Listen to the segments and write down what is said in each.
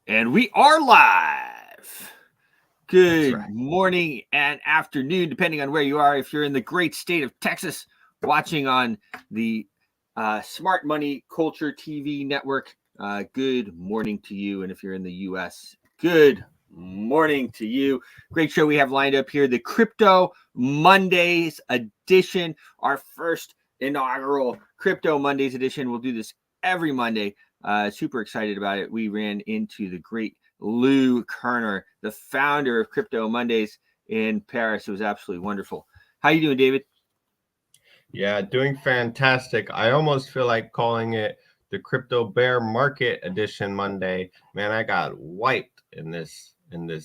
And we are live. That's Good right. morning and afternoon, depending on where you are. If you're in the great state of Texas, watching on the Smart Money Culture TV network, good morning to you. And if you're in the U.S., good morning to you. Great show we have lined up here. The Crypto Mondays edition, our first inaugural Crypto Mondays edition. We'll do this every Monday. Super excited about it. We ran into the great Lou Kerner, the founder of Crypto Mondays in Paris. It was absolutely wonderful. How you doing, David? Yeah, doing fantastic. I almost feel like calling it the Crypto Bear Market Edition Monday. Man, I got wiped in this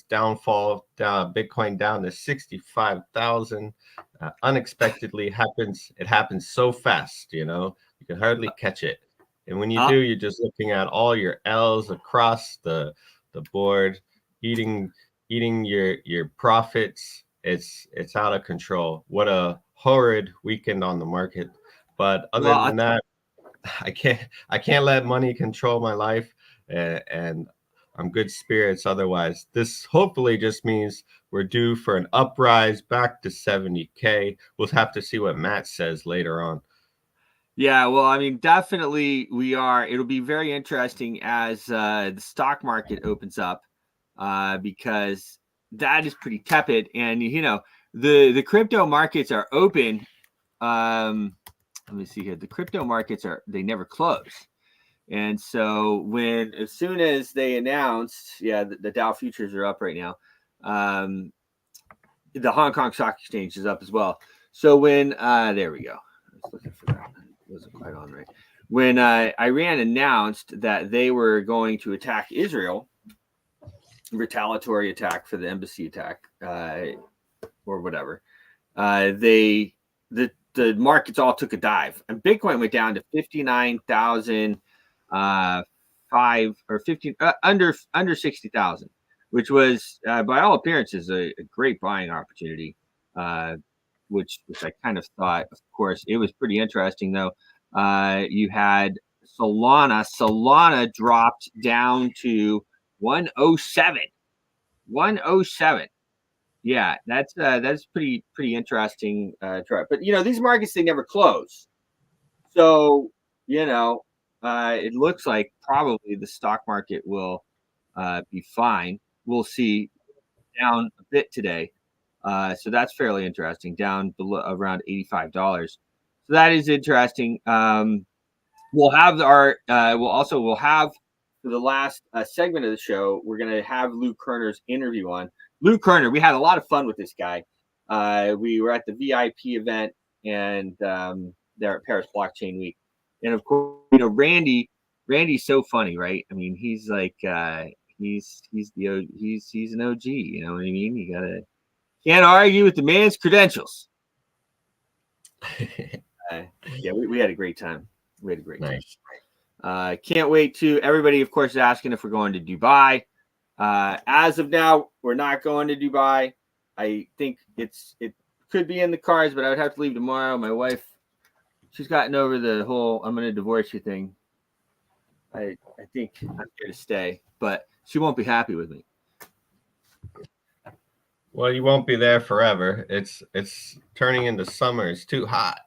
downfall. Bitcoin down to 65,000. Unexpectedly happens. It happens so fast, you can hardly catch it. And when you Uh, do, you're just looking at all your L's across the board, eating eating your profits. It's out of control. What a horrid weekend on the market. But other well, than that, I can't let money control my life, and I'm good spirits otherwise. This hopefully just means we're due for an uprise back to 70K. We'll have to see what Matt says later on. yeah, well, I mean, definitely we are. It'll be very interesting as the stock market opens up because that is pretty tepid. And, the crypto markets are open. Let me see here. The crypto markets they never close. And so as soon as they announced, the Dow futures are up right now. Um, the Hong Kong Stock Exchange is up as well. So there we go. I was looking for that. It wasn't quite on right. When Iran announced that they were going to attack Israel, retaliatory attack for the embassy attack, or whatever, the markets all took a dive, and Bitcoin went down to 59,000 five or 15 under 60,000, which was by all appearances a great buying opportunity. Which I kind of thought. Of course, it was pretty interesting though. You had Solana dropped down to 107. 107. Yeah, that's pretty interesting drop. But these markets, they never close. So, it looks like probably the stock market will be fine. We'll see down a bit today. So that's fairly interesting, down below around $85. So that is interesting. We'll have we'll have for the last segment of the show, we're going to have Lou Kerner's interview on. Lou Kerner, we had a lot of fun with this guy. We were at the VIP event and there at Paris Blockchain Week. And of course, Randy's so funny, right? I mean, he's like he's an OG, you know what I mean? Can't argue with the man's credentials. Yeah, we had a great time. We had a great Nice. time. Can't wait to. Everybody, of course, is asking if we're going to Dubai. As of now, we're not going to Dubai. I think it could be in the cards, but I would have to leave tomorrow. My wife, she's gotten over the whole "I'm going to divorce you" thing. I think I'm here to stay, but she won't be happy with me. Well, you won't be there forever. It's turning into summer. It's too hot.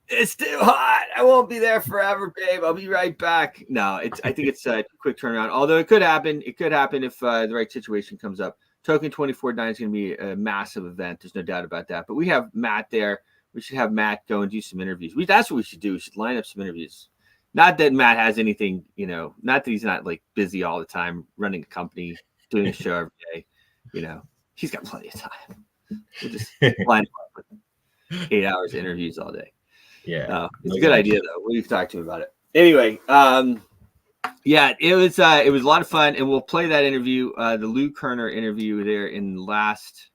It's too hot. I won't be there forever, babe. I'll be right back. No, I think it's a quick turnaround. Although it could happen. It could happen if the right situation comes up. Token 24/9 is going to be a massive event. There's no doubt about that. But we have Matt there. We should have Matt go and do some interviews. That's what we should do. We should line up some interviews. Not that Matt has anything, not that he's not like busy all the time running a company, doing a show every day. He's got plenty of time. We'll just line up with 8 hours of interviews all day. Yeah, it's a good idea though. We've talked to him about it. Anyway, yeah, it was a lot of fun, and we'll play that interview, the Lou Kerner interview there in the last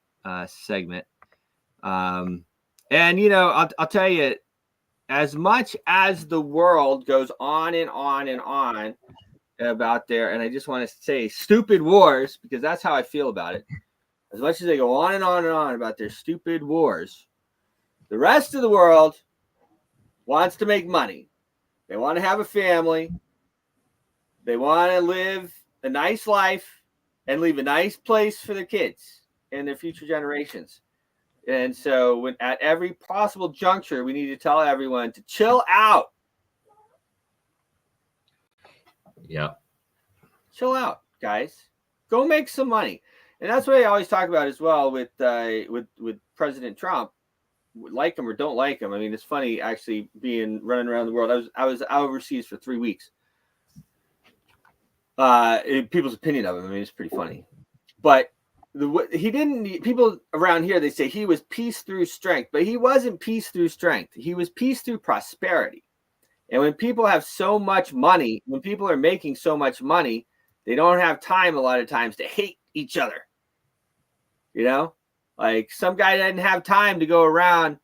segment. And I'll tell you, as much as the world goes on and on and on about and I just want to say stupid wars, because that's how I feel about it. As much as they go on and on and on about their stupid wars, the rest of the world wants to make money. They want to have a family. They want to live a nice life and leave a nice place for their kids and their future generations. And so when at every possible juncture, we need to tell everyone to chill out. Yeah. Chill out, guys. Go make some money. And that's what I always talk about as well with President Trump. Like him or don't like him. I mean, it's funny actually running around the world. I was overseas for 3 weeks. People's opinion of him. I mean, it's pretty funny. But he didn't. People around here, they say he was peace through strength, but he wasn't peace through strength. He was peace through prosperity. And when people have so much money, when people are making so much money, they don't have time a lot of times to hate each other. You know, like some guy doesn't have time to go around,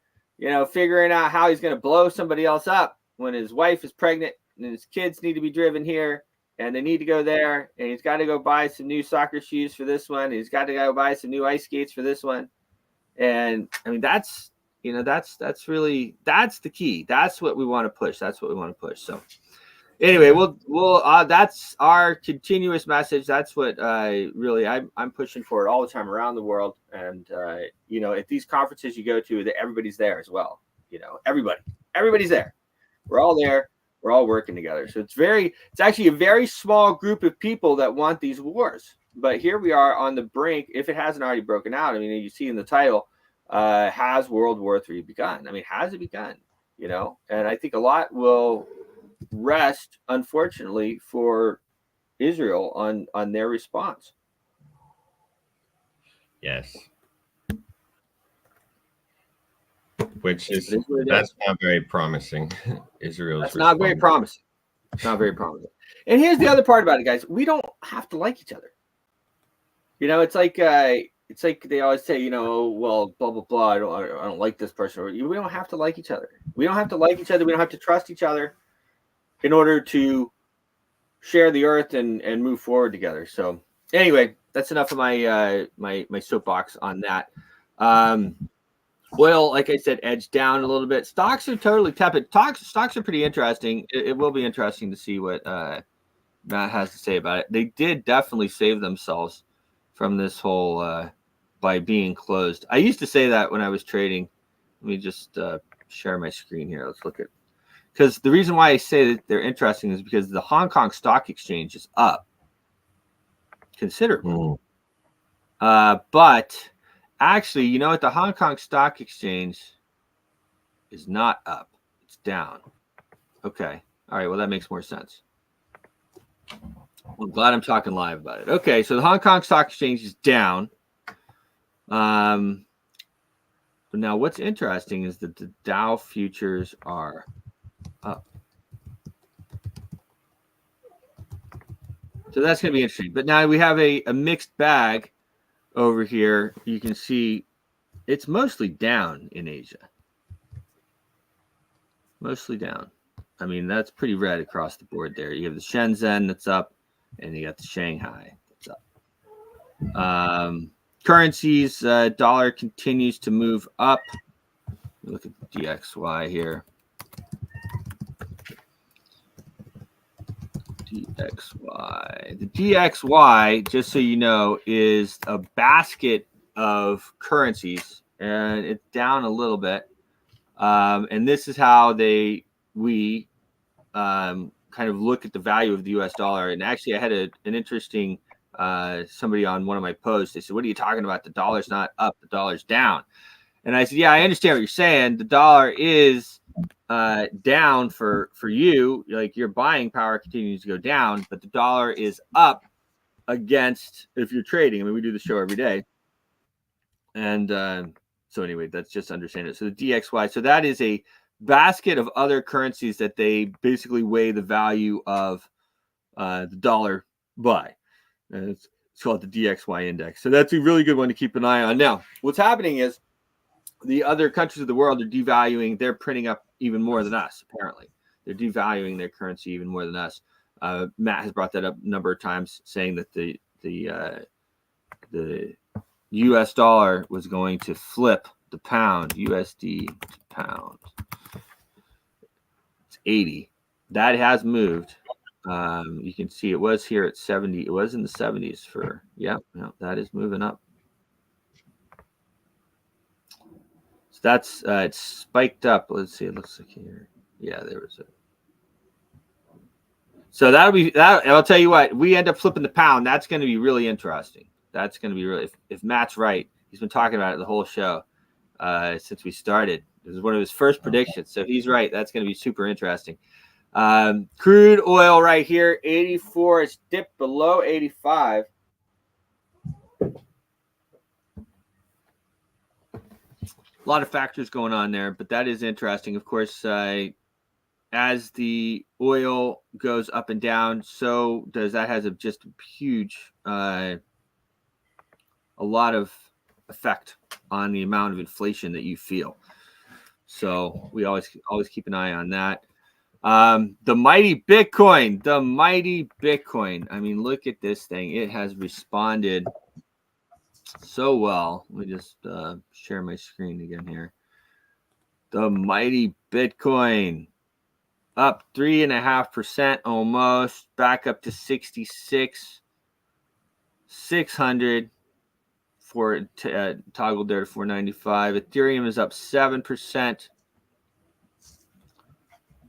figuring out how he's going to blow somebody else up when his wife is pregnant and his kids need to be driven here and they need to go there. And he's got to go buy some new soccer shoes for this one. He's got to go buy some new ice skates for this one. And I mean, that's really the key. That's what we want to push. So anyway, we'll that's our continuous message. That's what really I'm pushing for it all the time around the world. And at these conferences you go to, that everybody's there as well. Everybody's there. We're all there. We're all working together. So it's actually a very small group of people that want these wars. But here we are on the brink. If it hasn't already broken out, I mean, you see in the title, has World War III begun? I mean, has it begun? And I think a lot will rest, unfortunately, for Israel on their response. Yes. That's not very promising. Israel's That's not very promising. It's not very promising. And here's the other part about it, guys. We don't have to like each other. It's like they always say, well, blah blah blah. I don't like this person. We don't have to like each other. We don't have to like each other. We don't have to trust each other in order to share the earth and move forward together. So anyway, that's enough of my soapbox on that. Oil, like I said, edged down a little bit. Stocks are totally tepid. Stocks are pretty interesting. It will be interesting to see what Matt has to say about it. They did definitely save themselves from this whole by being closed. I used to say that when I was trading. Let me just share my screen here. Let's look at, because the reason why I say that they're interesting is because the Hong Kong Stock Exchange is up considerably. But actually, what? The Hong Kong Stock Exchange is not up. It's down. Okay. All right. Well, that makes more sense. I'm glad I'm talking live about it. Okay. So the Hong Kong Stock Exchange is down. But now what's interesting is that the Dow futures are up. So that's going to be interesting. But now we have a mixed bag over here. You can see it's mostly down in Asia. Mostly down. I mean, that's pretty red across the board there. You have the Shenzhen that's up, and you got the Shanghai that's up. Currencies, dollar continues to move up. Look at the DXY here. DXY. The DXY, just so you know, is a basket of currencies, and it's down a little bit. And this is how we kind of look at the value of the U.S. dollar. And actually, I had an interesting somebody on one of my posts. They said, "What are you talking about? The dollar's not up. The dollar's down." And I said, "Yeah, I understand what you're saying. The dollar is down for you. Like your buying power continues to go down, but the dollar is up against if you're trading. I mean, we do the show every day, and so anyway, that's just understand it. So the DXY. So that is a basket of other currencies that they basically weigh the value of the dollar by. And it's called the DXY index. So that's a really good one to keep an eye on. Now, what's happening is the other countries of the world are devaluing. They're printing up even more than us, apparently. They're devaluing their currency even more than us. Matt has brought that up a number of times, saying that the U.S. dollar was going to flip the pound, USD to pound. It's 80. That has moved. You can see it was here at 70. It was in the 70s for, yeah, that is moving up. So that's, it's spiked up. Let's see. It looks like here. Yeah, there was a. So that'll be that. I'll tell you what, we end up flipping the pound. That's going to be really interesting. That's going to be really, if Matt's right, he's been talking about it the whole show since we started. It was one of his first predictions. So he's right. That's going to be super interesting. Crude oil right here, 84. It's dipped below 85. A lot of factors going on there, but that is interesting. Of course, as the oil goes up and down, so does that has just a huge, a lot of effect on the amount of inflation that you feel. So we always keep an eye on that. The mighty Bitcoin. I mean, look at this thing. It has responded so well. Let me just share my screen again here. The mighty Bitcoin up 3.5% almost, back up to 66,600 for toggled there to 495. Ethereum is up 7%.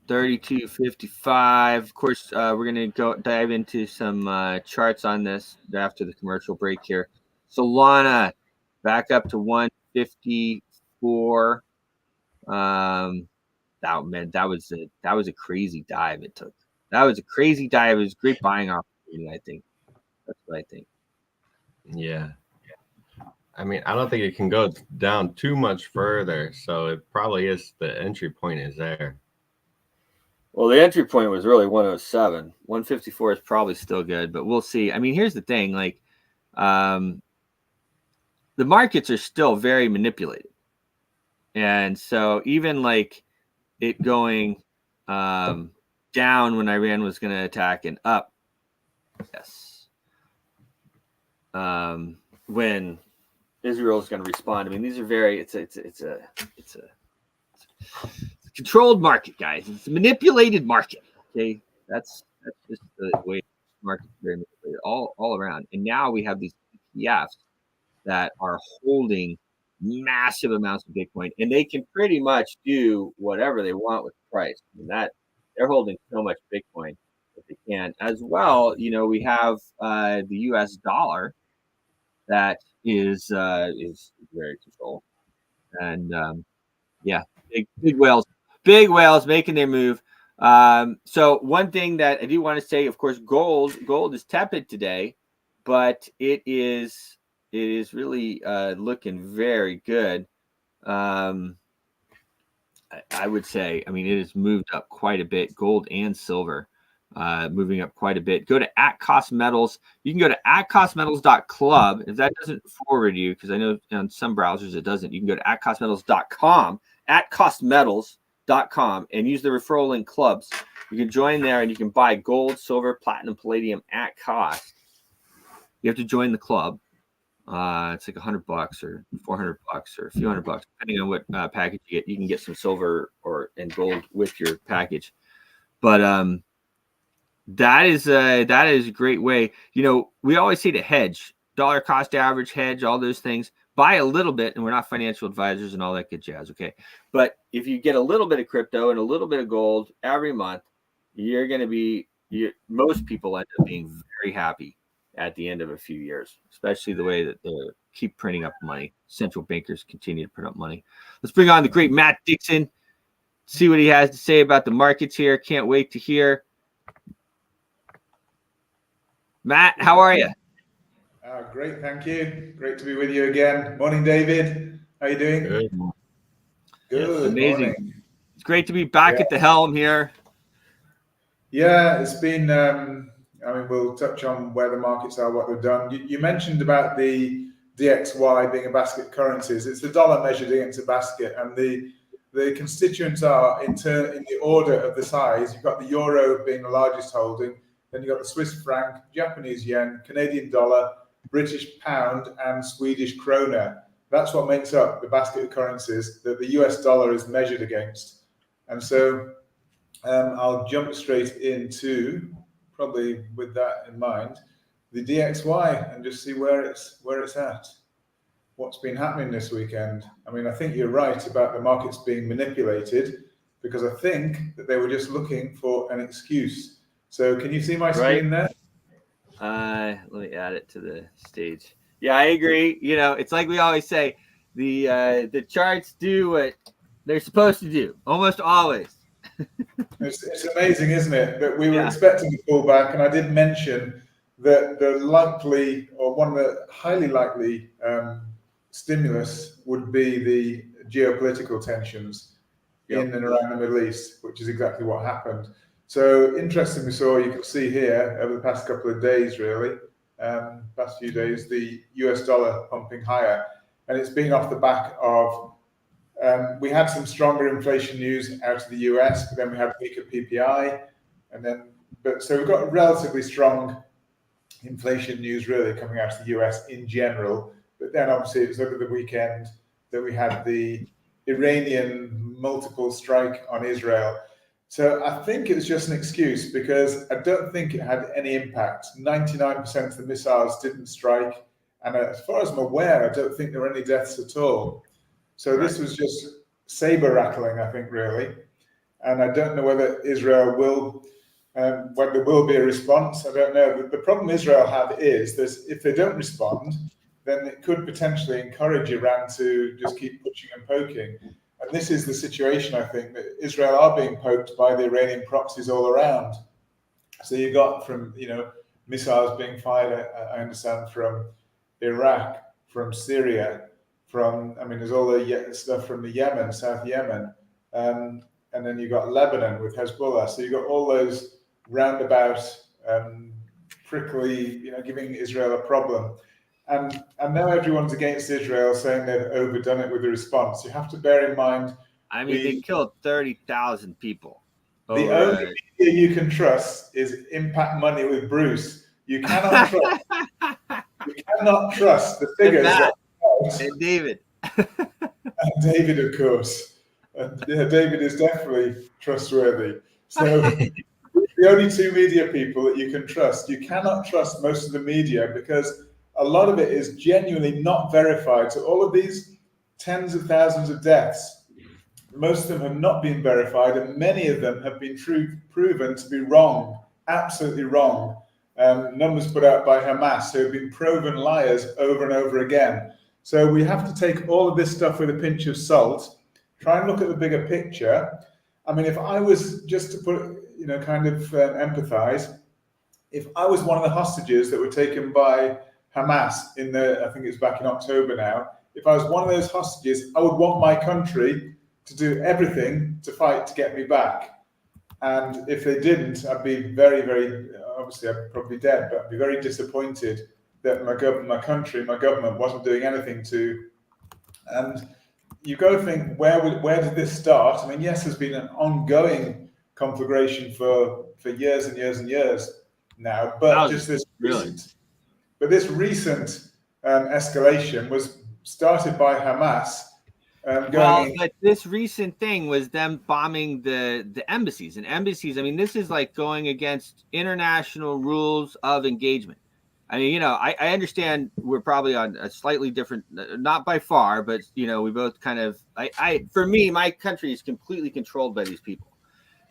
32.55. Of course, we're going to go dive into some charts on this after the commercial break here. Solana back up to 154. That was a crazy dive it took. That was a crazy dive. It was a great buying opportunity, I think. That's what I think. Yeah. I mean, I don't think it can go down too much further. So it probably is, the entry point is there. Well, the entry point was really 107. 154 is probably still good, but we'll see. I mean, here's the thing. Like, the markets are still very manipulated. And so even like it going down when Iran was going to attack and up, yes, when Israel is going to respond. I mean, these are very. It's a controlled market, guys. It's a manipulated market. Okay, that's just the way the market's very manipulated all around. And now we have these ETFs that are holding massive amounts of Bitcoin, and they can pretty much do whatever they want with the price. I mean, that they're holding so much Bitcoin that they can. As well, we have the U.S. dollar that is very controlled, and yeah, big whales making their move. So one thing that I do want to say, of course, gold is tepid today, but it is really looking very good. I would say, I mean, it has moved up quite a bit, gold and silver. Moving up quite a bit. Go to @costmetals. You can go to @costmetals.club. If that doesn't forward you, because I know on some browsers it doesn't, you can go to @costmetals.com, @costmetals.com, and use the referral link clubs. You can join there and you can buy gold, silver, platinum, palladium at cost. You have to join the club. It's like $100 or $400 or a few $100, depending on what package you get. You can get some silver and gold with your package. But that is a great way. We always say to hedge, dollar cost average, hedge, all those things. Buy a little bit, and we're not financial advisors and all that good jazz, okay? But if you get a little bit of crypto and a little bit of gold every month, you're going to be, most people end up being very happy at the end of a few years, especially the way that they keep printing up money. Central bankers continue to print up money. Let's bring on the great Matt Dixon, see what he has to say about the markets here. Can't wait to hear. Matt, how are you? Great, thank you. Great to be with you again. Morning, David. How are you doing? Good. Good. Yes. Amazing. Morning. It's great to be back at the helm here. Yeah, it's been, we'll touch on where the markets are, what they've done. You mentioned about the DXY being a basket of currencies. It's the dollar measured against a basket, and the constituents are in the order of the size. You've got the euro being the largest holding, then you've got the Swiss franc, Japanese yen, Canadian dollar, British pound, and Swedish krona. That's what makes up the basket of currencies that the US dollar is measured against. And so I'll jump straight into probably with that in mind, the DXY and just see where it's at. What's been happening this weekend? I mean, I think you're right about the markets being manipulated, because I think that they were just looking for an excuse. So can you see my screen there? Let me add it to the stage. Yeah, I agree. You know, it's like we always say, the charts do what they're supposed to do, almost always. It's amazing, isn't it, that we were expecting a pullback, and I did mention that the likely, or one of the highly likely stimulus would be the geopolitical tensions in and around the Middle East, which is exactly what happened. So interesting, you can see here over the past couple of days, really, past few days, the US dollar pumping higher, and it's been off the back of we had some stronger inflation news out of the US, but then we had weaker PPI, so we've got relatively strong inflation news really coming out of the US in general. But then obviously it was over the weekend that we had the Iranian multiple strike on Israel. So I think it was just an excuse, because I don't think it had any impact. 99% of the missiles didn't strike, and as far as I'm aware, I don't think there were any deaths at all. So this was just saber rattling, I think, really. And I don't know whether Israel will, whether there will be a response. I don't know. The problem Israel have is that if they don't respond, then it could potentially encourage Iran to just keep pushing and poking. And this is the situation, I think, that Israel are being poked by the Iranian proxies all around. So you got from, missiles being fired, I understand, from Iraq, from Syria, there's all the stuff from the Yemen, South Yemen, and then you got Lebanon with Hezbollah. So you got all those roundabout, prickly, giving Israel a problem. And now everyone's against Israel, saying they've overdone it with the response. You have to bear in mind. I mean, they killed 30,000 people. The only media you can trust is Impact Money with Bruce. You cannot trust. You cannot trust the figures. And David. And David, of course. And David is definitely trustworthy. So the only two media people that you can trust. You cannot trust most of the media, because a lot of it is genuinely not verified. So all of these tens of thousands of deaths, most of them have not been verified, and many of them have been proven to be wrong, absolutely wrong. Numbers put out by Hamas, who have been proven liars over and over again. So we have to take all of this stuff with a pinch of salt, try and look at the bigger picture. I mean, if I was just to put, empathize, if I was one of the hostages that were taken by Hamas I think it's back in October now, if I was one of those hostages, I would want my country to do everything to fight to get me back. And if they didn't, I'd be very, very, obviously I'd probably be dead, but I'd be very disappointed that my government wasn't doing anything to. And you've got to think, where did this start? I mean, yes, there's been an ongoing conflagration for years and years and years now, but just this recent escalation was started by Hamas. But this recent thing was them bombing the embassies. And embassies, I mean, this is like going against international rules of engagement. I mean, I understand we're probably on a slightly different, not by far, but, we both kind of, for me, my country is completely controlled by these people.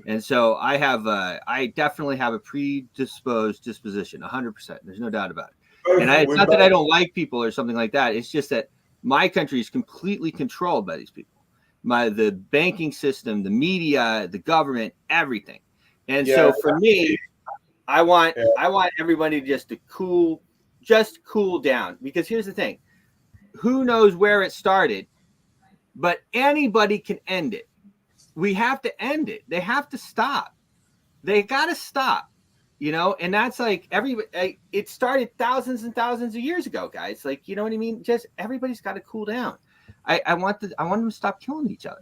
And so I definitely have a predisposed disposition, 100%. There's no doubt about it. And it's not that I don't like people or something like that. It's just that my country is completely controlled by these people. The banking system, the media, the government, everything. And so for me, I want everybody just to cool down, because here's the thing. Who knows where it started, but anybody can end it. We have to end it. They have to stop. They got to stop. And that's like it started thousands and thousands of years ago, guys. Like, you know what I mean? Just everybody's got to cool down. I want them to stop killing each other.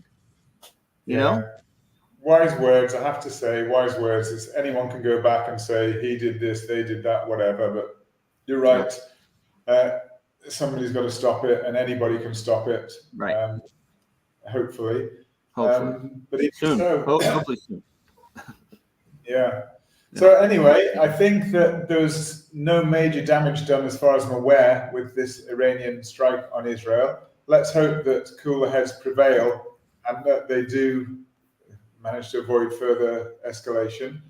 You know? Wise words, I have to say, wise words. Is anyone can go back and say he did this, they did that, whatever. But you're right. Somebody's got to stop it, and anybody can stop it. Right. Hopefully. But but even soon. so, Hopefully soon. Yeah. So anyway, I think that there's no major damage done as far as I'm aware with this Iranian strike on Israel. Let's hope that cooler heads prevail and that they do manage to avoid further escalation.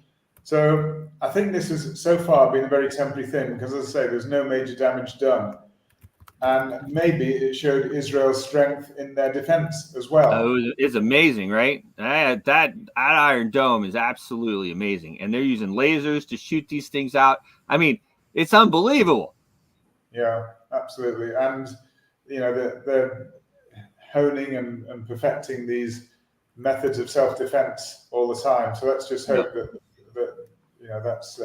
So I think this has so far been a very temporary thing because, as I say, there's no major damage done. And maybe it showed Israel's strength in their defense as well. It's amazing, right? That Iron Dome is absolutely amazing. And they're using lasers to shoot these things out. I mean, it's unbelievable. Yeah, absolutely. And, you know, they're honing and perfecting these methods of self-defense all the time. So let's just hope that you know, that's,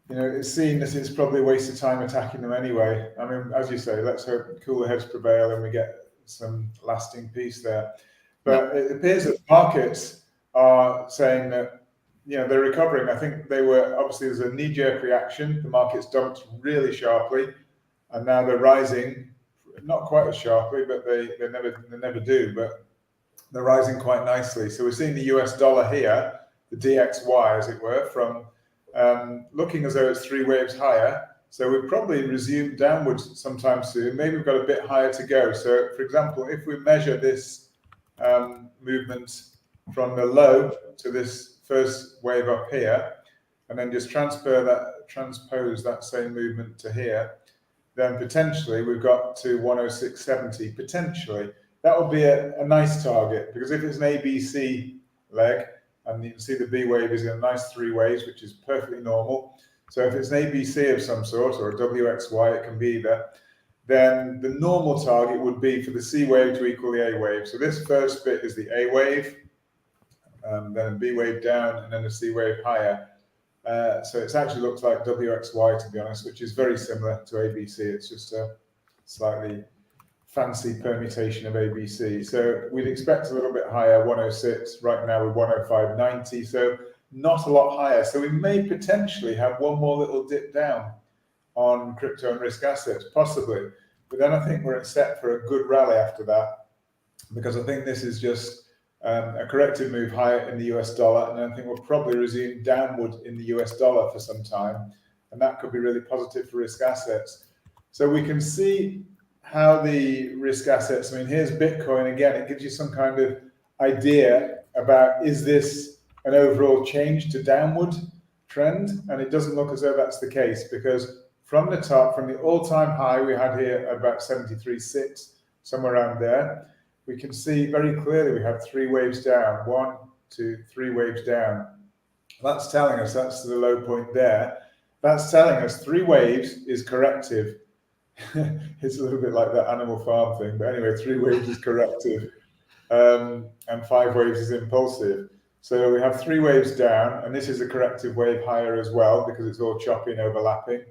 you know, it's seen as it's probably a waste of time attacking them anyway. I mean, as you say, let's hope cooler heads prevail and we get some lasting peace there. But it appears that markets are saying that, you know, they're recovering. I think they were, obviously there's a knee-jerk reaction. The markets dumped really sharply and now they're rising, not quite as sharply, but they never do, but they're rising quite nicely. So we're seeing the US dollar here, the DXY as it were, from looking as though it's 3 waves higher. So we'll probably resume downwards sometime soon. Maybe we've got a bit higher to go. So for example, if we measure this movement from the low to this first wave up here, and then just transpose that same movement to here, then potentially we've got to 106.70, potentially. That would be a nice target, because if it's an ABC leg, and you can see the B wave is in a nice 3 waves, which is perfectly normal. So if it's an ABC of some sort, or a WXY, it can be either, then the normal target would be for the C wave to equal the A wave. So this first bit is the A wave, then a B wave down, and then a C wave higher. So it actually looks like WXY, to be honest, which is very similar to ABC. It's just a slightly fancy permutation of ABC. So we'd expect a little bit higher, 106. Right now we're 105.90, so not a lot higher. So we may potentially have one more little dip down on crypto and risk assets, possibly. But then I think we're set for a good rally after that, because I think this is just a corrective move higher in the US dollar, and I think we'll probably resume downward in the US dollar for some time, and that could be really positive for risk assets. So we can see how the risk assets, I mean, here's Bitcoin again, it gives you some kind of idea about, is this an overall change to downward trend? And it doesn't look as though that's the case, because from the top, from the all-time high we had here about 73.6, somewhere around there, we can see very clearly we have 3 waves down, 1, 2, 3 waves down. That's telling us that's the low point there. That's telling us 3 waves is corrective. It's a little bit like that Animal Farm thing, but anyway, 3 waves is corrective, and 5 waves is impulsive. So we have 3 waves down, and this is a corrective wave higher as well, because it's all choppy and overlapping.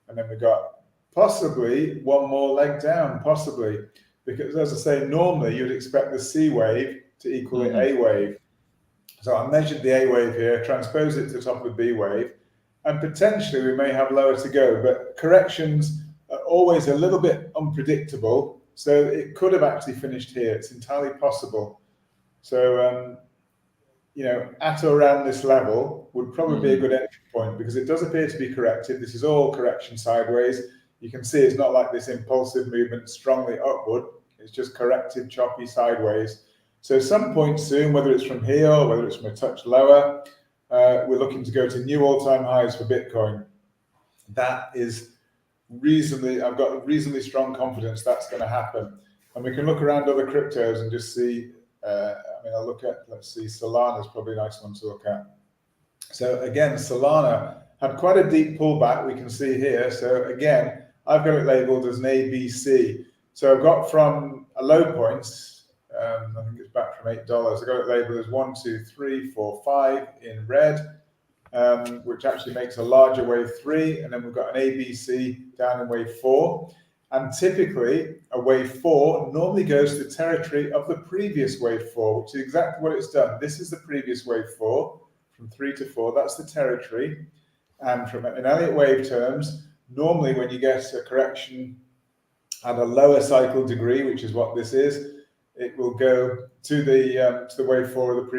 And then we've got possibly one more leg down, possibly, because as I say, normally you'd expect the C wave to equal the A wave. So I measured the A wave here, transposed it to the top of the B wave, and potentially we may have lower to go, but corrections are always a little bit unpredictable. So it could have actually finished here. It's entirely possible. So, you know, at or around this level would probably be a good entry point, because it does appear to be corrected. This is all correction sideways. You can see it's not like this impulsive movement strongly upward. It's just corrected, choppy sideways. So some point soon, whether it's from here or whether it's from a touch lower, we're looking to go to new all-time highs for Bitcoin. That is reasonably, I've got reasonably strong confidence that's going to happen. And we can look around other cryptos and just see, I mean, I'll look at, let's see, Solana's probably a nice one to look at. So again, Solana had quite a deep pullback, we can see here. So again, I've got it labeled as an ABC. So I've got from a low point, I think it's back from $8. I got it labeled as 1, 2, 3, 4, 5 in red, which actually makes a larger wave 3. And then we've got an ABC down in wave 4. And typically a wave 4 normally goes to the territory of the previous wave 4, which is exactly what it's done. This is the previous wave 4, from 3 to 4. That's the territory. And from in Elliott wave terms, normally when you get a correction at a lower cycle degree, which is what this is, it will go to the wave 4 of the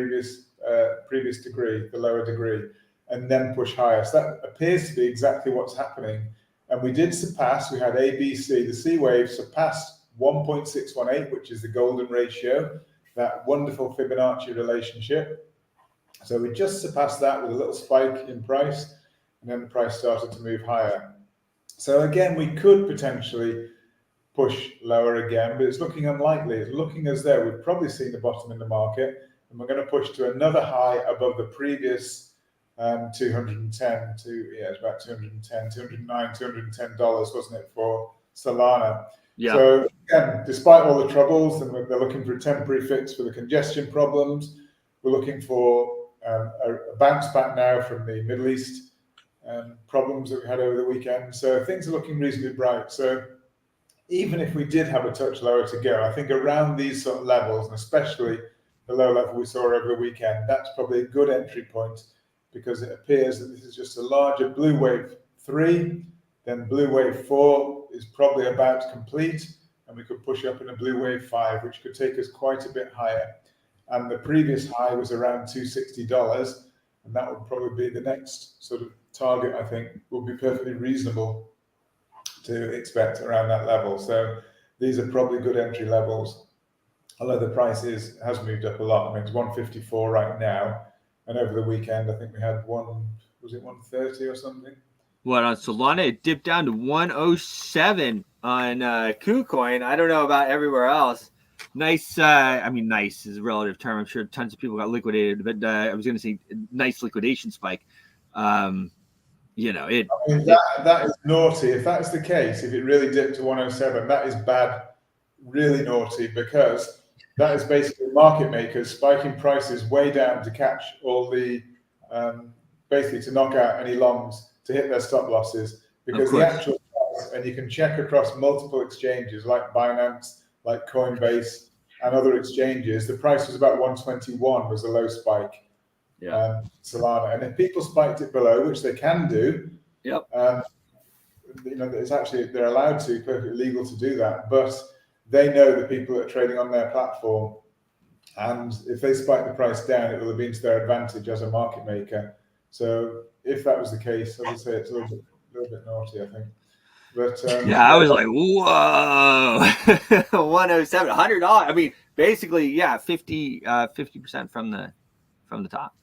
previous degree, the lower degree. and then push higher. So that appears to be exactly what's happening. And we did surpass, we had ABC, the C wave surpassed 1.618, which is the golden ratio, that wonderful Fibonacci relationship. So we just surpassed that with a little spike in price, and then the price started to move higher. So again, we could potentially push lower again, but it's looking unlikely. It's looking as though we've probably seen the bottom in the market, and we're going to push to another high above the previous 210 to, yeah, it's about 210, 209, $210, wasn't it, for Solana? Yeah. So again, despite all the troubles, and they're looking for a temporary fix for the congestion problems, we're looking for a bounce back now from the Middle East problems that we had over the weekend. So things are looking reasonably bright. So even if we did have a touch lower to go, I think around these sort of levels, and especially the low level we saw over the weekend, that's probably a good entry point, because it appears that this is just a larger blue wave 3, then blue wave 4 is probably about to complete, and we could push up in a blue wave 5, which could take us quite a bit higher. And the previous high was around $260, and that would probably be the next sort of target, I think, would be perfectly reasonable to expect around that level. So these are probably good entry levels, although the price has moved up a lot. I mean, it's 154 right now, and over the weekend I think we had 130 or something. What, on Solana? It dipped down to 107 on KuCoin. I don't know about everywhere else. Nice. I mean, nice is a relative term. I'm sure tons of people got liquidated, but I was going to say nice liquidation spike. You know, I mean, that is naughty. If that's the case, if it really dipped to 107, that is bad, really naughty, because that is basically market makers spiking prices way down to catch all the, basically to knock out any longs, to hit their stop losses, because the actual price, and you can check across multiple exchanges like Binance, like Coinbase, and other exchanges, the price was about 121 was the low spike. Yeah. Solana, and if people spiked it below, which they can do, yep. You know, it's actually, they're allowed to, perfectly legal to do that, but they know the people that are trading on their platform, and if they spike the price down, it will have been to their advantage as a market maker. So if that was the case, I would say it's a little bit naughty, I think. But yeah, I was like, whoa, 107, $100. I mean, basically, yeah, 50% from the top.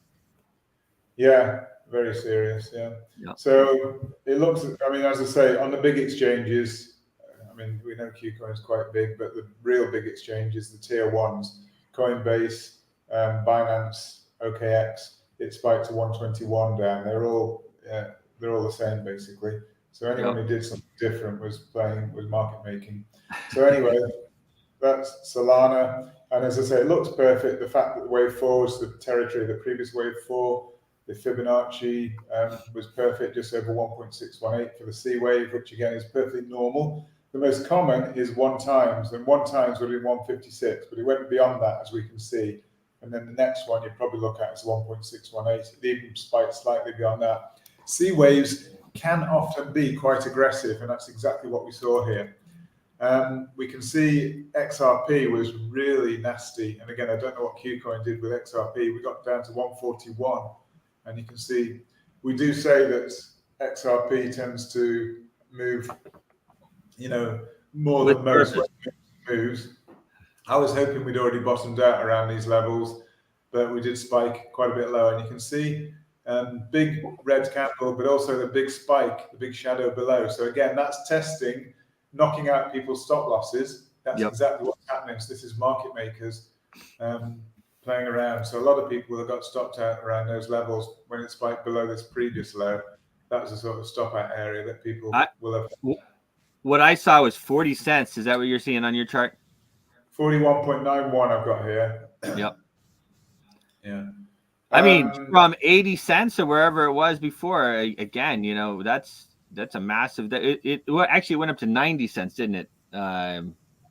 Yeah, very serious. Yeah. Yep. So it looks, I mean, as I say, on the big exchanges, I mean, we know KuCoin is quite big, but the real big exchanges, the tier ones, Coinbase, Binance, OKX, it spiked to 121 down. They're all the same basically. So anyone who did something different was market making. So anyway, that's Solana. And as I say, it looks perfect. The fact that the wave 4 was the territory of the previous wave 4, the Fibonacci was perfect, just over 1.618 for the C wave, which again is perfectly normal. The most common is 1 times, and 1 times would be 156, but it went beyond that, as we can see. And then the next one you'd probably look at is 1.618. It even spiked slightly beyond that. C waves can often be quite aggressive, and that's exactly what we saw here. We can see XRP was really nasty, and again, I don't know what KuCoin did with XRP. We got down to 141, and you can see we do say that XRP tends to move, you know, more than most moves. I was hoping we'd already bottomed out around these levels, but we did spike quite a bit lower, and you can see big red candle, but also the big spike, the big shadow below. So again, that's testing, knocking out people's stop losses. That's exactly what's happening. So this is market makers playing around. So a lot of people have got stopped out around those levels when it spiked below this previous low. That was a sort of stop out area that people will have. What I saw was 40 cents. Is that what you're seeing on your chart? 41.91 I've got here. Yep. Yeah. I mean, from 80 cents or wherever it was before, again, you know, that's a massive, it actually went up to 90 cents, didn't it?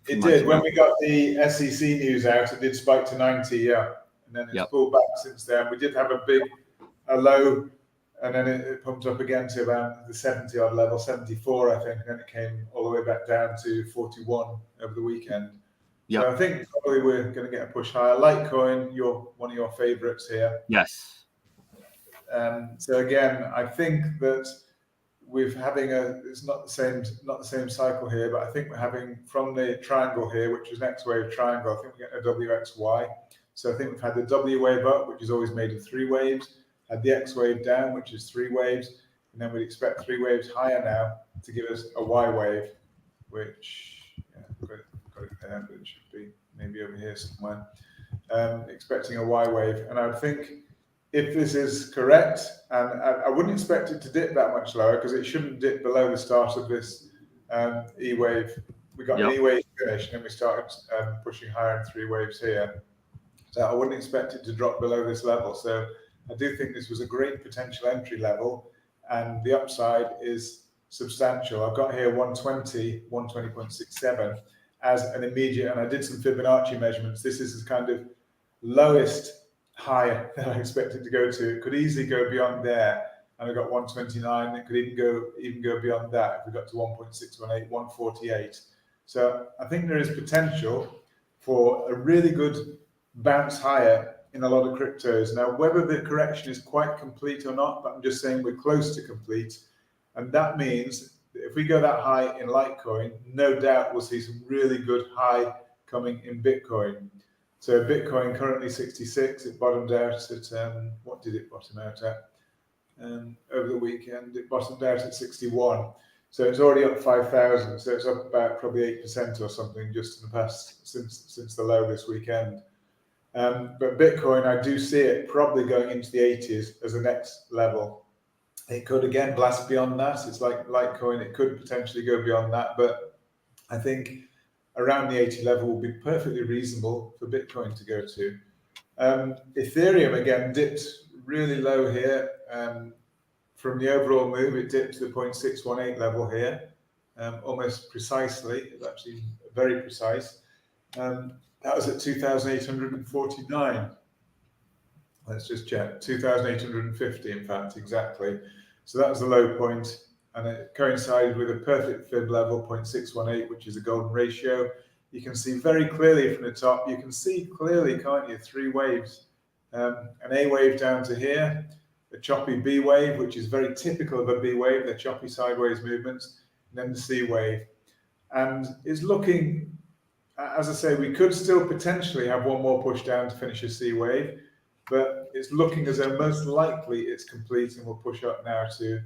It did. When we got the SEC news out, it did spike to 90, yeah. And then it's pulled back since then. We did have a low, and then it pumped up again to about the 70 odd level, 74, I think. And then it came all the way back down to 41 over the weekend. So I think probably we're going to get a push higher. Litecoin, one of your favorites here. Yes. So again, I think that we're having it's not the same cycle here, but I think we're having from the triangle here, which is an X wave triangle, I think we're getting a WXY. So I think we've had the W wave up, which is always made of 3 waves, had the X wave down, which is 3 waves, and then we'd expect 3 waves higher now to give us a Y wave, which got it there, but it should be maybe over here somewhere. Expecting a Y wave, and I would think if this is correct, and I wouldn't expect it to dip that much lower because it shouldn't dip below the start of this E wave. We got an E wave finish, and then we started pushing higher in 3 waves here. So I wouldn't expect it to drop below this level. So I do think this was a great potential entry level, and the upside is substantial. I've got here 120, 120.67 as an immediate, and I did some Fibonacci measurements. This is the kind of lowest high that I expected to go to. It could easily go beyond there, and I got 129. It could even go beyond that if we got to 1.618, 148. So I think there is potential for a really good bounce higher in a lot of cryptos. Now, whether the correction is quite complete or not, but I'm just saying we're close to complete, and that means that if we go that high in Litecoin, no doubt we'll see some really good high coming in Bitcoin. So Bitcoin currently 66. It bottomed out at what did it bottom out at? Over the weekend, it bottomed out at 61. So it's already up 5,000. So it's up about probably 8% or something just in the past since the low this weekend. But Bitcoin, I do see it probably going into the 80s as the next level. It could again blast beyond that. It's like Litecoin. It could potentially go beyond that, but I think around the 80 level will be perfectly reasonable for Bitcoin to go to. Ethereum again dipped really low here. From the overall move, it dipped to the 0.618 level here, almost precisely. It's actually very precise. That was at 2,849. Let's just check. 2,850, in fact, exactly. So that was the low point, and it coincided with a perfect fib level, 0.618, which is a golden ratio. You can see very clearly from the top. You can see clearly, can't you? 3 waves. An A wave down to here, a choppy B wave, which is very typical of a B wave, the choppy sideways movements, and then the C wave. And it's looking, as I say, we could still potentially have one more push down to finish a C wave, but it's looking as though most likely it's complete and we'll push up now to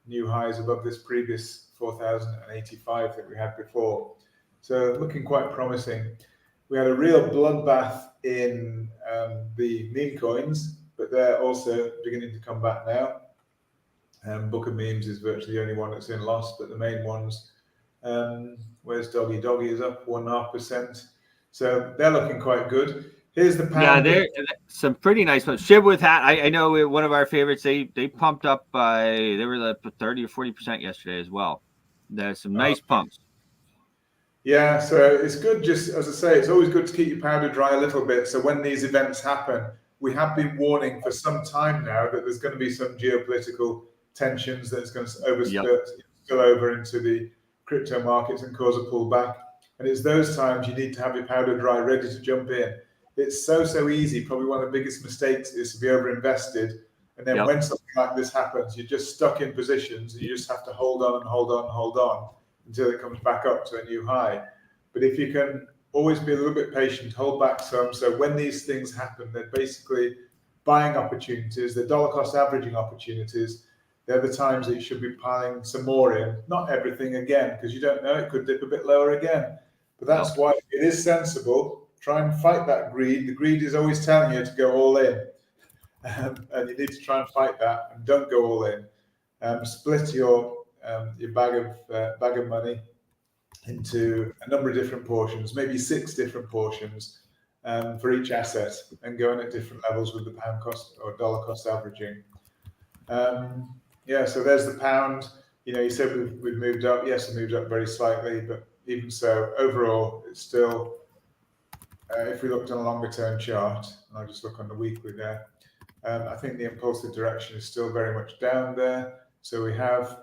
new highs above this previous 4,085 that we had before. So looking quite promising. We had a real bloodbath in the meme coins, but they're also beginning to come back now. Book of Memes is virtually the only one that's in loss, but the main ones, where's Doggy? Doggy is up 1.5%. So they're looking quite good. Here's the pound. Yeah, they're some pretty nice ones. Shib with Hat, I know one of our favorites. They pumped up by, they were like 30 or 40% yesterday as well. There's some nice pumps. Yeah, so it's good, just as I say, it's always good to keep your powder dry a little bit. So when these events happen, we have been warning for some time now that there's going to be some geopolitical tensions that's going to spill over into the crypto markets and cause a pullback. And it's those times you need to have your powder dry, ready to jump in. It's so easy. Probably one of the biggest mistakes is to be overinvested. And then when something like this happens, you're just stuck in positions and you just have to hold on and hold on and hold on until it comes back up to a new high. But if you can always be a little bit patient, hold back some. So when these things happen, they're basically buying opportunities, they're dollar cost averaging opportunities. They're the times that you should be piling some more in. Not everything again, because you don't know, it could dip a bit lower again. But that's why it is sensible. Try and fight that greed. The greed is always telling you to go all in. And you need to try and fight that and don't go all in. Split your bag of money into a number of different portions, maybe 6 different portions for each asset, and going at different levels with the pound cost or dollar cost averaging. So there's the pound. You said we've moved up. Yes, we moved up very slightly, but even so, overall, it's still, if we looked on a longer term chart, and I'll just look on the weekly there, I think the impulsive direction is still very much down there. So we have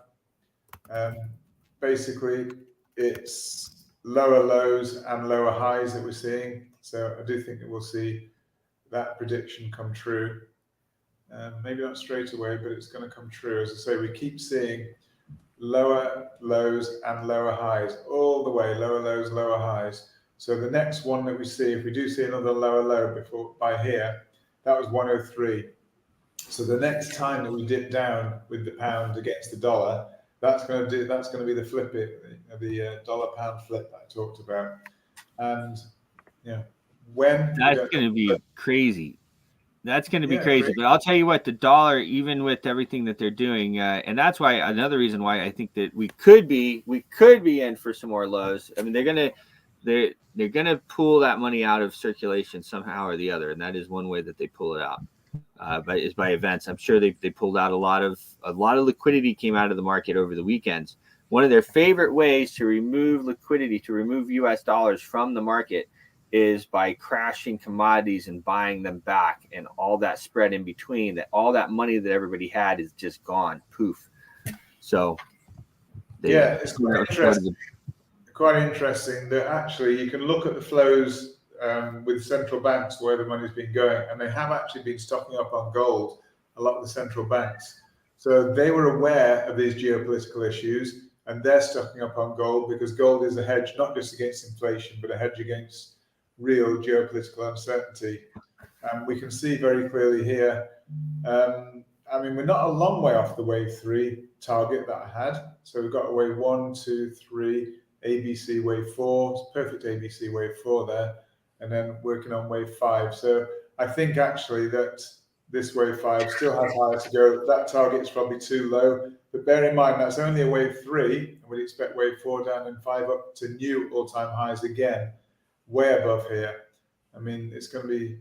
basically it's lower lows and lower highs that we're seeing. So I do think that we'll see that prediction come true. maybe not straight away, but it's going to come true. As I say, we keep seeing lower lows and lower highs all the way, lower lows, lower highs. So the next one that we see, if we do see another lower low before by here, that was 103. So the next time that we dip down with the pound against the dollar, that's going to be the flip the dollar pound flip that I talked about. And when that's going to be crazy. That's going to be crazy. Great. But I'll tell you what, the dollar, even with everything that they're doing, and that's why another reason why I think that we could be in for some more lows. I mean, they're gonna pull that money out of circulation somehow or the other, and that is one way that they pull it out. By events. I'm sure they pulled out a lot of liquidity came out of the market over the weekends. One of their favorite ways to remove liquidity, to remove U.S. dollars from the market, is by crashing commodities and buying them back, and all that spread in between, that all that money that everybody had is just gone, poof. So it's quite interesting that actually you can look at the flows with central banks where the money's been going, and they have actually been stocking up on gold, a lot of the central banks. So they were aware of these geopolitical issues, and they're stocking up on gold because gold is a hedge not just against inflation, but a hedge against real geopolitical uncertainty. We can see very clearly here, I mean, we're not a long way off the wave 3 target that I had. So we've got a wave 1, 2, 3, ABC wave 4, perfect ABC wave 4 there, and then working on wave 5. So I think actually that this wave 5 still has higher to go. That target is probably too low, but bear in mind that's only a wave 3, and we'd expect wave 4 down and 5 up to new all-time highs again, way above here. I mean, it's going to be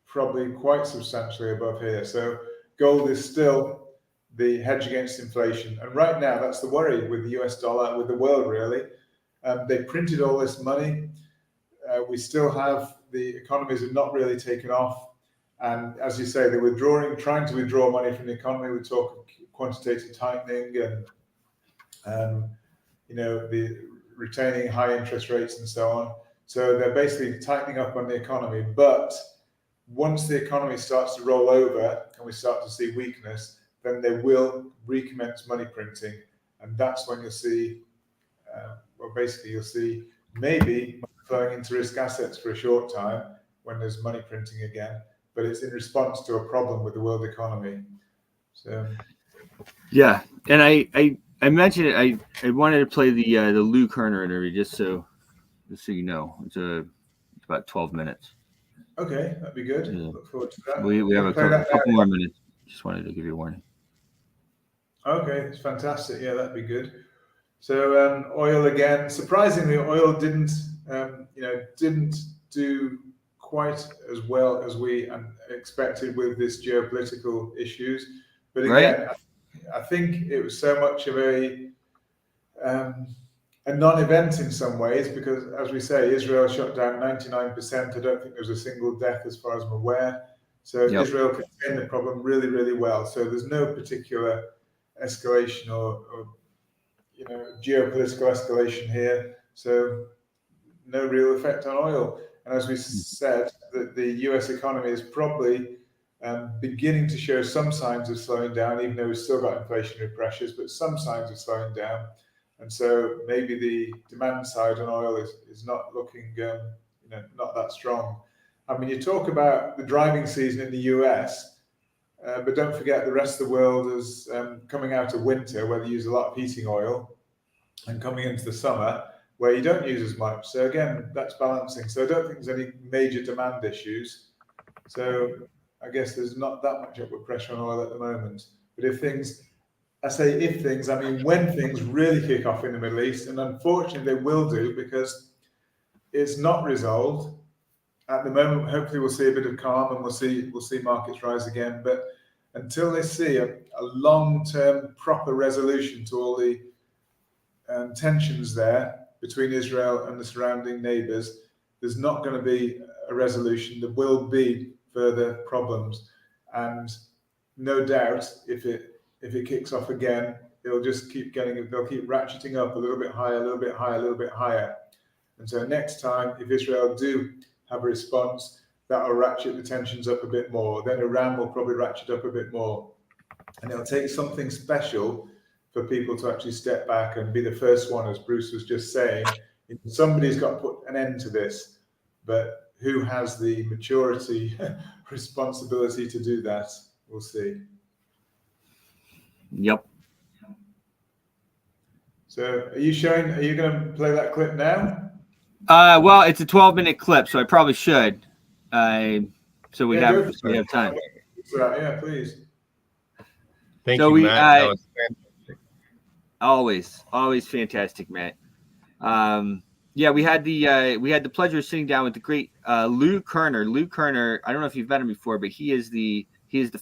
probably quite substantially above here. So gold is still the hedge against inflation. And right now, that's the worry with the US dollar, with the world really. They printed all this money. We still have, the economies have not really taken off. And as you say, they're trying to withdraw money from the economy. We talk quantitative tightening and, the retaining high interest rates and so on. So they're basically tightening up on the economy. But once the economy starts to roll over and we start to see weakness, then they will recommence money printing. And that's when you'll see, you'll see maybe flowing into risk assets for a short time when there's money printing again. But it's in response to a problem with the world economy. So, yeah, and I mentioned it. I wanted to play the Lou Kerner interview just so you know. It's about 12 minutes. Okay, that'd be good. Yeah. Look forward to that. We have a couple more minutes. Just wanted to give you a warning. Okay, it's fantastic. Yeah, that'd be good. So oil again. Surprisingly, oil didn't do quite as well as we expected with this geopolitical issues. But again, right. I think it was so much of a non-event in some ways because, as we say, Israel shut down 99%. I don't think there was a single death as far as I'm aware. So Israel contained the problem really, really well. So there's no particular escalation or geopolitical escalation here. So no real effect on oil. And as we said, the US economy is probably beginning to show some signs of slowing down, even though we've still got inflationary pressures, but some signs of slowing down. And so maybe the demand side on oil is not looking, not that strong. I mean, you talk about the driving season in the US, but don't forget the rest of the world is coming out of winter where they use a lot of heating oil and coming into the summer where you don't use as much. So again, that's balancing. So I don't think there's any major demand issues. So I guess there's not that much upward pressure on oil at the moment. But I mean when things really kick off in the Middle East, and unfortunately they will do because it's not resolved at the moment. Hopefully we'll see a bit of calm and we'll see markets rise again. But until they see a long-term proper resolution to all the tensions there between Israel and the surrounding neighbors, there's not going to be a resolution. There will be further problems, and no doubt if it kicks off again, they'll keep ratcheting up a little bit higher, a little bit higher, a little bit higher. And so next time, if Israel do have a response, that'll ratchet the tensions up a bit more. Then Iran will probably ratchet up a bit more. And it'll take something special for people to actually step back and be the first one, as Bruce was just saying. Somebody's got to put an end to this, but who has the maturity, responsibility to do that? We'll see. Yep. So are you going to play that clip now? Well, it's a 12-minute clip, so I probably should. So we have time. Yeah, please. Thank you, Matt. That was fantastic. Always fantastic, Matt. Yeah, we had the pleasure of sitting down with the great Lou Kerner. Lou Kerner, I don't know if you've met him before, but he is the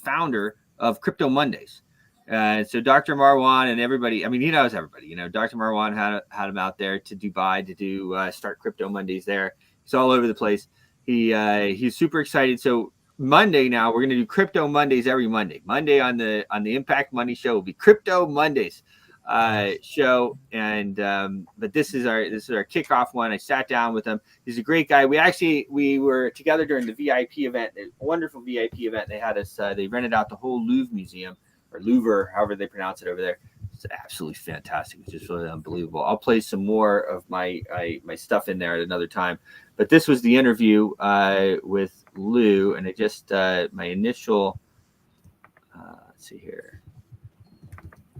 founder of Crypto Mondays. So Dr. Marwan and everybody, I mean, he knows everybody. You know, Dr. Marwan had him out there to Dubai to do start Crypto Mondays there. He's all over the place. He's super excited. So Monday now we're going to do Crypto Mondays every Monday. Monday on the Impact Money Show will be Crypto Mondays show, and but this is our kickoff one. I sat down with him. He's a great guy. We were together during the VIP event, a wonderful VIP event. They had us. They rented out the whole Louvre Museum, or Louvre, however they pronounce it over there. It's absolutely fantastic. It's just really unbelievable. I'll play some more of my stuff in there at another time. But this was the interview with Lou, and it just my initial. Let's see here.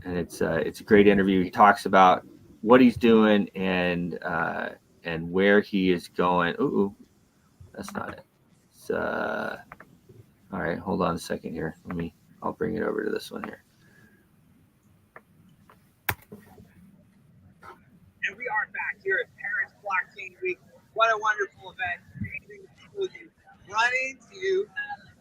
And it's a great interview. He talks about what he's doing and where he is going. Ooh, that's not it. It's all right. Hold on a second here. I'll bring it over to this one here. And we are back here at Paris Blockchain Week. What a wonderful event! Run into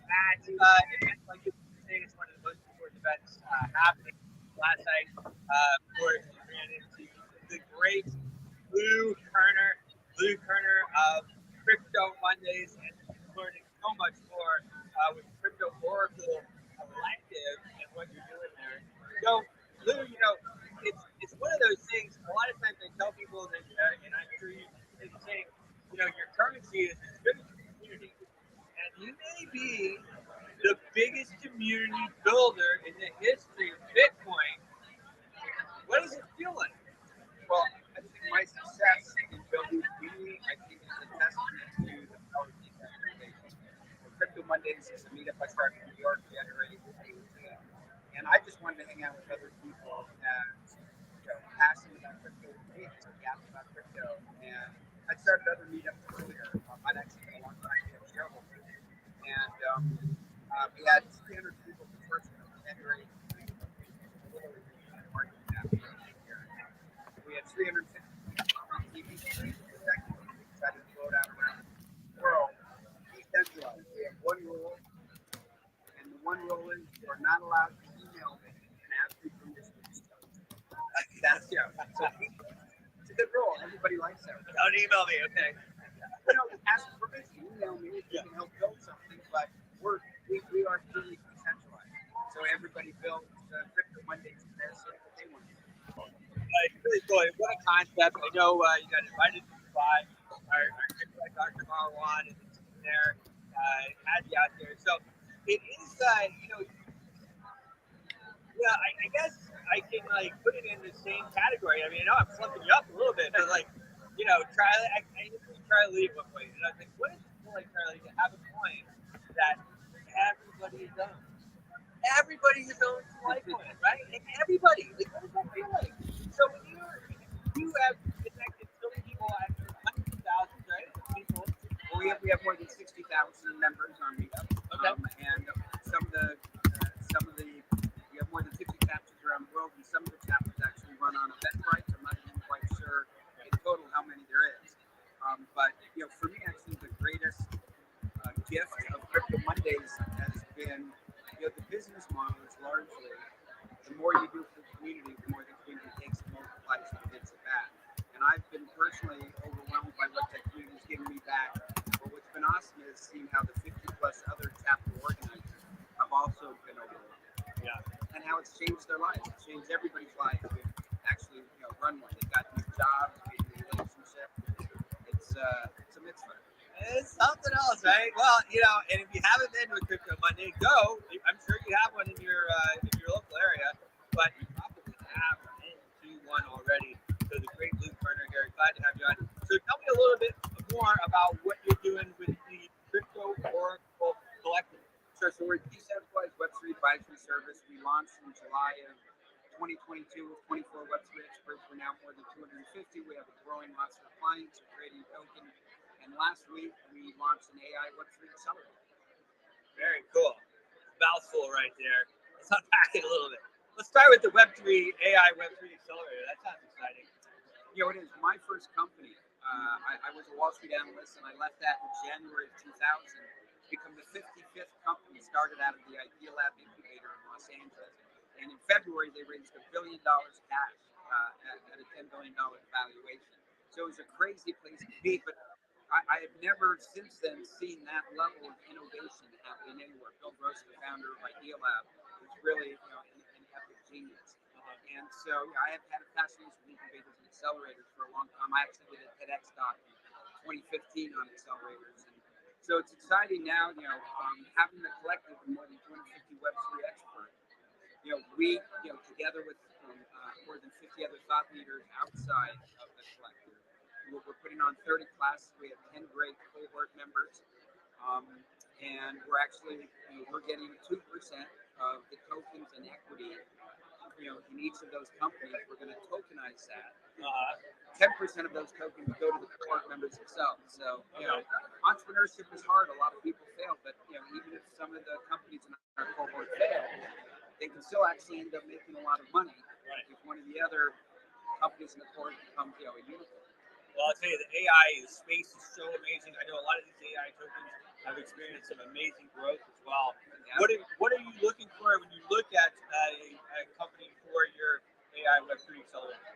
that event like this. It's one of the most important events happening. Last night, of course, we ran into the great Lou Kerner of Crypto Mondays, and learning so much more with Crypto Oracle Collective and what you're doing there. So, Lou, it's one of those things. A lot of times I tell people that, and I'm sure you say the same. Your currency is as good as your community, and you may be the biggest community builder in the history of Bitcoin. What does it feel like? Well, I think my success in building community, I think it's a testament to the power of decentralization. Crypto Mondays is a meetup I started in New York January 18. And I just wanted to hang out with other people and passionate about crypto with me, just yapping about crypto. And I started other meetups earlier. I'd actually been a long time shareholder. And we had 300 people the first one in January. We had 350 TV screens per second. We decided to blow it out around the world. Decentralized. We have one rule, and the one rule is you are not allowed to email me and ask me permission to stuff. That's So it's a good rule. Everybody likes that. Don't email me, okay? Ask for permission. Email me if you can help build something, but we are truly decentralized. So everybody builds Crypto Mondays in their city that they want to do. It's really cool. What a concept. I know you got invited to Dubai. Our good friend Dr. Marwan and the team there had you out there. So it is, I guess I can put it in the same category. I mean, I know I'm flipping you up a little bit, but I try to lead one way. And I think, what is it feel like, Charlie, to have a coin that everybody is on? Everybody is on Litecoin, right? Everybody. What does that feel like? So when you have connected so many people, hundreds of thousands, right? People. Well, we have more than 60,000 members on Meetup. Okay. And some of the we have more than 50 chapters around the world, and some of the chapters actually run on Eventbrite. I'm not even quite sure in total how many there is. But for me, actually, the greatest gift of Crypto Mondays has been, the business model is largely the more you do for the community, the more the community takes and multiplies and gets it back. And I've been personally overwhelmed by what that community is giving me back. But what's been awesome is seeing how the 50 plus other chapter organizers have also been overwhelmed. Yeah. And how it's changed their lives. It's changed everybody's lives to actually run one. They got new jobs, made new relationships. It's a mitzvah. It's something else, right? Well, and if you haven't been to a Crypto Monday, go. I'm sure you have one in your local area, but you probably have been to one already. So the great Luke Turner here, glad to have you on. So tell me a little bit more about what you're doing with the Crypto Oracle Collective. Sure. So we're a decentralized Web3 advisory service. We launched in July of 2022 with 24 Web3 experts. We're now more than 250. We have a growing roster of clients. We're creating tokens. And last week, we launched an AI Web3 accelerator. Very cool. Mouthful right there. Let's unpack it a little bit. Let's start with the Web3 AI Web3 accelerator. That sounds exciting. It is my first company. I was a Wall Street analyst, and I left that in January of 2000 to become the 55th company started out of the Idea Lab incubator in Los Angeles. And in February, they raised $1 billion cash at a $10 billion valuation. So it was a crazy place to be, but I have never since then seen that level of innovation happen anywhere. Bill Gross, the founder of Idea Lab, is really an epic genius. And so I have had a fascination with incubators and accelerators for a long time. I actually did a TEDx talk in 2015 on accelerators. And so it's exciting now, having the collective of more than 250 Web3 experts. We, together with more than 50 other thought leaders outside of the collective, we're putting on 30 classes. We have 10 great cohort members. And we're actually, we're getting 2% of the tokens and equity, in each of those companies. We're going to tokenize that. 10% of those tokens go to the cohort members themselves. So, entrepreneurship is hard. A lot of people fail, but, even if some of the companies in our cohort fail, they can still actually end up making a lot of money if one of the other companies in the cohort becomes, a unicorn. Well, I'll tell you, the AI space is so amazing. I know a lot of these AI tokens have experienced some amazing growth as well. Yeah. What are you looking for when you look at a company for your AI Web3 accelerator?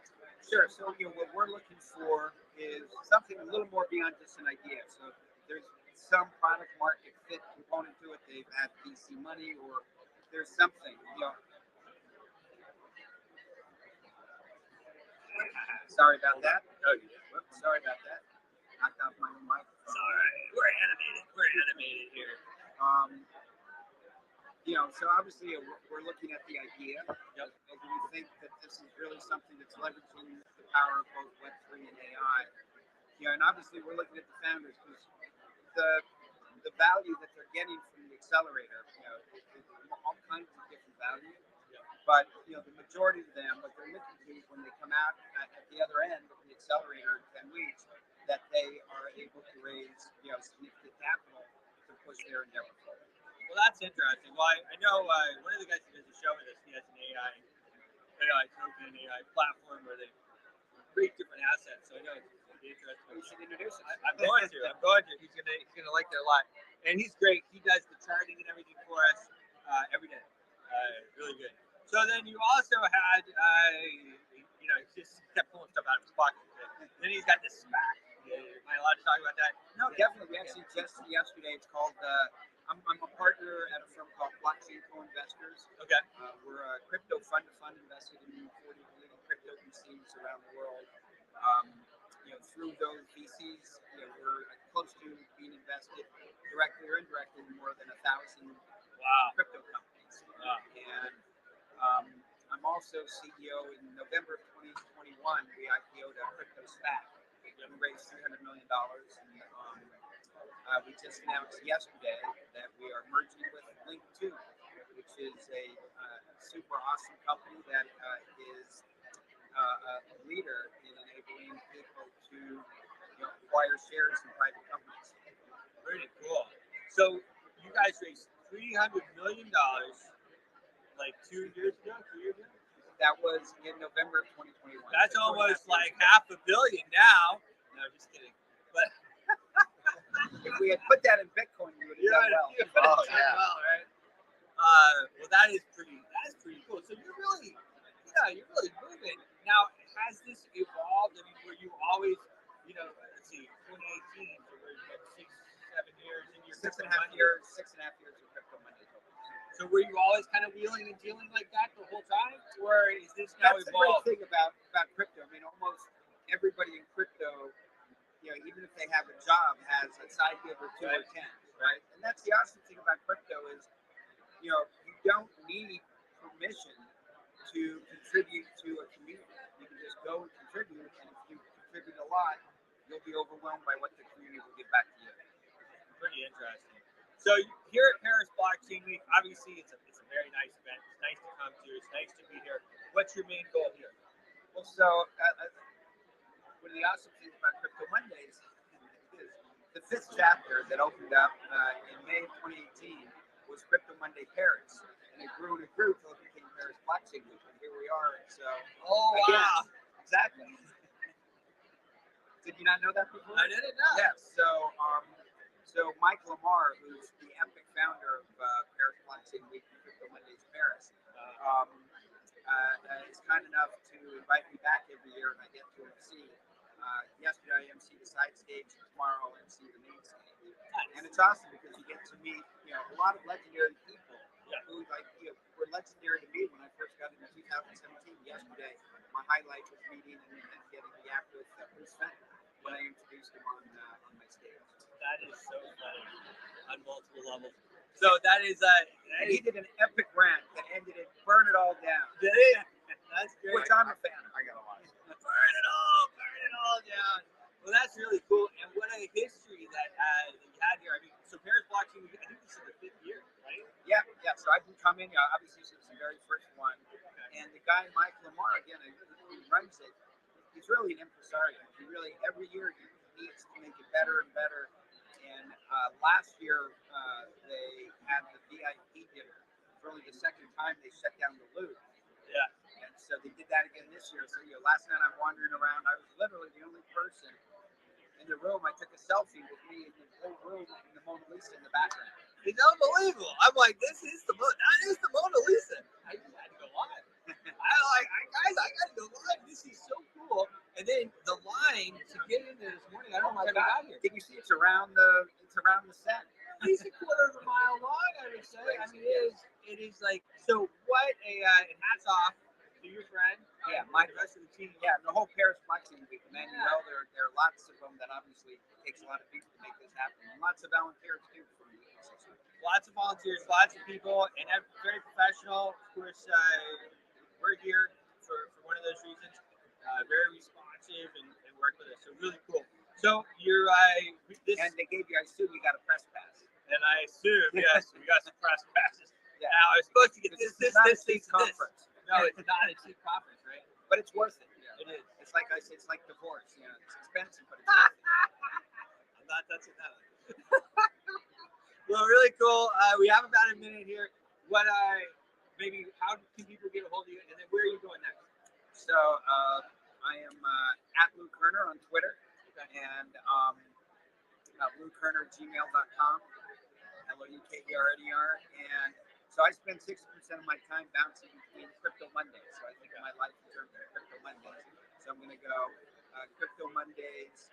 Sure. So, what we're looking for is something a little more beyond just an idea. So there's some product market fit component to it. They've had VC money, or there's something, Sorry about that. Oh, whoops, sorry about that. Knocked off my own microphone. It's all right. We're animated here. So obviously we're looking at the idea. Yep. And we think that this is really something that's leveraging the power of both Web3 and AI. And obviously we're looking at the founders, because the value that they're getting from the accelerator, all kinds of different value. But the majority of them, what they're looking to is when they come out at the other end of the accelerator in 10 weeks, that they are able to raise significant capital to push their endeavor forward. Well, that's interesting. Well, I know one of the guys who does the show with us, he has an AI token, AI platform where they create different assets. So I know it's interesting. You should introduce us. I'm going to. He's gonna like that a lot. And he's great. He does the charting and everything for us every day. Really good. So then you also had, just kept pulling stuff out of his pocket. Then he's got this SPAC. Am I allowed to talk about that? No, definitely. We actually just yesterday, it's called, I'm a partner at a firm called Blockchain Co-Investors. Okay. We're a crypto fund-to-fund invested in 40 leading crypto VCs around the world. Through those VCs, we're close to being invested directly or indirectly in more than 1,000 crypto companies. And I'm also CEO. In November of 2021, we IPO'd a crypto SPAC. We raised $300 million. And we just announced yesterday that we are merging with Link2, which is a super awesome company that is a leader in enabling people to acquire shares in private companies. Pretty cool. So you guys raised $300 million like 2 years ago, 3 years ago? That was in November of 2021. That's almost like $500 million now. No, just kidding. But if we had put that in Bitcoin, we would have done well. Well, right? Well, that's pretty cool. So you're really moving. Now, has this evolved? I mean, were you always, let's see, 2018, so we're 6, 7 years in your 6.5 years of Crypto Monday. So were you always kind of wheeling and dealing like that the whole time, or is this now evolved? That's the great thing about crypto. I mean, almost everybody in crypto, even if they have a job, has a side gig or 2 or 10, right? And that's the awesome thing about crypto is, you don't need permission to contribute to a community. You can just go and contribute, and if you contribute a lot, you'll be overwhelmed by what the community will give back to you. Pretty interesting. So here at Paris Blockchain Week, obviously it's a very nice event. It's nice to come to. It's nice to be here. What's your main goal here? Well, so one of the awesome things about Crypto Mondays is the 5th chapter that opened up in May of 2018 was Crypto Monday Paris, and it grew and it grew until it became Paris Blockchain Week, and here we are. And so, wow, exactly. Did you not know that before? I didn't know. Yeah. So Mike Lamar, who's the epic founder of Paris Blockchain Week and Crypto Mondays Paris, is kind enough to invite me back every year, and I get to MC. Yesterday I MC the side stage, tomorrow I'll MC the main stage. Nice. And it's awesome because you get to meet, a lot of legendary people who were legendary to me when I first got into 2017. Yesterday, my highlight was meeting and getting the app with Bruce Fenton when I introduced him on my stage. That is so funny on multiple levels. So that is and he did an epic rant that ended in "Burn It All Down." Did he? That's great. Which I'm a fan of. I gotta watch. Burn it all down. Well, that's really cool. And what a history that you had here. I mean, so Paris Blockchain, I think this is the 5th year, right? Yeah. So I've been coming, obviously since the very first one. And the guy, Mike Lamar, again, who runs it, he's really an impresario. He really, every year, he needs to make it better and better. And last year, they had the VIP dinner. For only the second time they shut down the Louvre. Yeah. And so they did that again this year. So last night I'm wandering around. I was literally the only person in the room. I took a selfie with me in the whole room and the Mona Lisa in the background. It's unbelievable. I'm like, that is the Mona Lisa. I just had to go live. Guys, I gotta go live. This is so cool. And then the line to get in there this morning, I don't know how I got here. Did you see it's around the set? At least a quarter of a mile long, I would say. I mean, it is like, so what hats off to your friend. Yeah, the rest of the team. Yeah, the whole Paris Blockchain Week. Manuel, there are lots of them that obviously takes a lot of people to make this happen. And lots of volunteers too. Lots of volunteers, lots of people, and very professional. Of course, we're here for one of those reasons. Very responsive and work with us. So really cool. So you're and they gave you, I assume you got a press pass. And I assume, yes, we got some press passes. Yeah. Now I was supposed to get this conference. No, it's not a cheap conference, right? But it's worth it. Yeah. It is. It's like I said, it's like divorce. It's expensive, but it's worth it. I'm not touching that one. Well, really cool. We have about a minute here. Maybe how can people get a hold of you, and then where are you going next? So I am at Lou Kerner on Twitter, and LouKerner@gmail.com, LOUKERNER, and so I spend 60% of my time bouncing between Crypto Mondays. So I think of my life in terms of Crypto Mondays. So I'm going to go Crypto Mondays.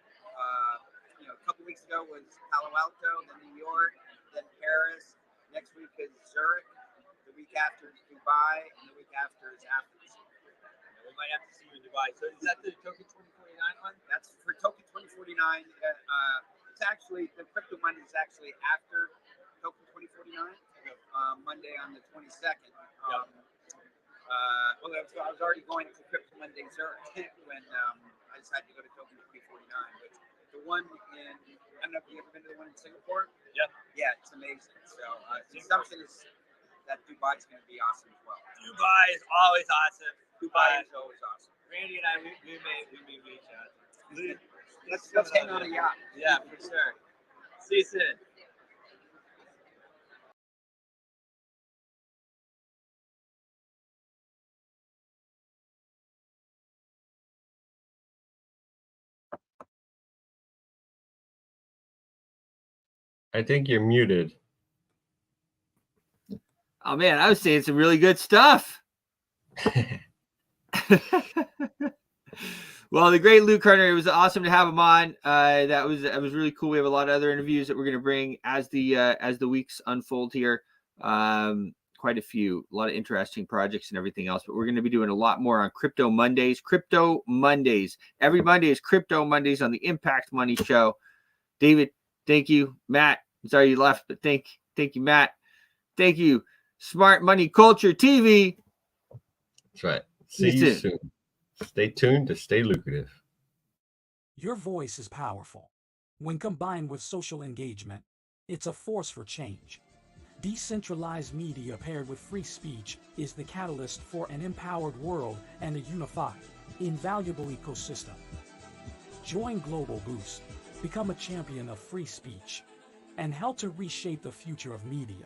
A couple weeks ago was Palo Alto, then New York, then Paris. Next week is Zurich. The week after is Dubai, and the week after is Athens. We might have to see you in Dubai. So is that the Token 2049 one? That's for Token 2049. It's actually, the Crypto Monday is actually after Token 2049, Monday on the 22nd. I was already going to Crypto Monday Zurich when I decided to go to Token 2049. But the one in, I don't know if you've ever been to the one in Singapore? Yeah. Yeah, it's amazing. So the assumption is that Dubai is going to be awesome as well. Dubai is always awesome. Dubai is always awesome. Randy and I, we may reach out. Let's hang on a yacht. Yeah, for sure. See you soon. I think you're muted. Oh man, I was saying some really good stuff. Well, the great Lou Kerner, it was awesome to have him on. That was really cool. We have a lot of other interviews that we're going to bring as the weeks unfold here. Quite quite a lot of interesting projects and everything else. But we're going to be doing a lot more on Crypto Mondays. Crypto Mondays. Every Monday is Crypto Mondays on the Impact Money Show. David, thank you. Matt, sorry you left, but thank you, Matt. Thank you, Smart Money Culture TV. That's right. See you soon. Stay tuned to stay lucrative. Your voice is powerful. When combined with social engagement, it's a force for change. Decentralized media paired with free speech is the catalyst for an empowered world and a unified, invaluable ecosystem. Join Global Boost, become a champion of free speech, and help to reshape the future of media.